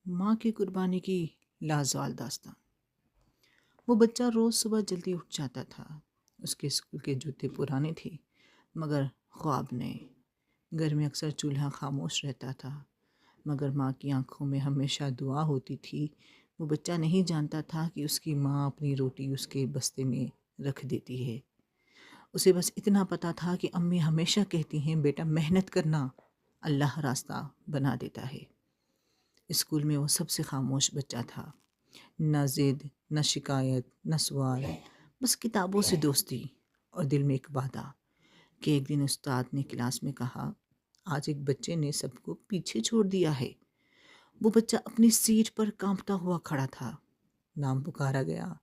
ماں کی قربانی کی لازوال داستان۔ وہ بچہ روز صبح جلدی اٹھ جاتا تھا۔ اس کے اسکول کے جوتے پرانے تھے مگر خواب نئے۔ گھر میں اکثر چولہا خاموش رہتا تھا مگر ماں کی آنکھوں میں ہمیشہ دعا ہوتی تھی۔ وہ بچہ نہیں جانتا تھا کہ اس کی ماں اپنی روٹی اس کے بستے میں رکھ دیتی ہے۔ اسے بس اتنا پتا تھا کہ امی ہمیشہ کہتی ہیں بیٹا محنت کرنا، اللہ راستہ بنا دیتا ہے۔ اسکول میں وہ سب سے خاموش بچہ تھا۔ نہ ضد، نہ شکایت، نہ سوال، بس کتابوں سے دوستی اور دل میں ایک وعدہ کہ ایک دن استاد نے کلاس میں کہا آج ایک بچے نے سب کو پیچھے چھوڑ دیا ہے۔ وہ بچہ اپنی سیٹ پر کانپتا ہوا کھڑا تھا۔ نام پکارا گیا،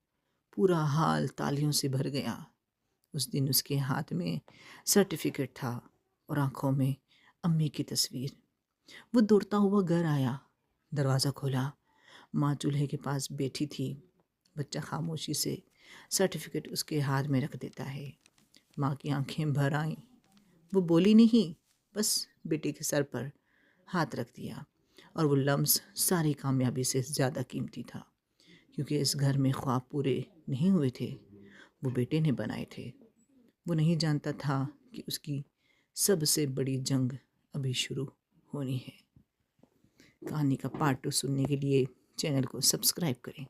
پورا حال تالیوں سے بھر گیا۔ اس دن اس کے ہاتھ میں سرٹیفکیٹ تھا اور آنکھوں میں امی کی تصویر۔ وہ دوڑتا ہوا گھر آیا، دروازہ کھولا، ماں چولہے کے پاس بیٹھی تھی۔ بچہ خاموشی سے سرٹیفکیٹ اس کے ہاتھ میں رکھ دیتا ہے۔ ماں کی آنکھیں بھر آئیں۔ وہ بولی نہیں، بس بیٹے کے سر پر ہاتھ رکھ دیا، اور وہ لمس ساری کامیابی سے زیادہ قیمتی تھا، کیونکہ اس گھر میں خواب پورے نہیں ہوئے تھے، وہ بیٹے نے بنائے تھے۔ وہ نہیں جانتا تھا کہ اس کی سب سے بڑی جنگ ابھی شروع ہونی ہے۔ کہانی کا پارٹ 2 سننے کے لیے چینل کو سبسکرائب کریں۔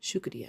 شکریہ۔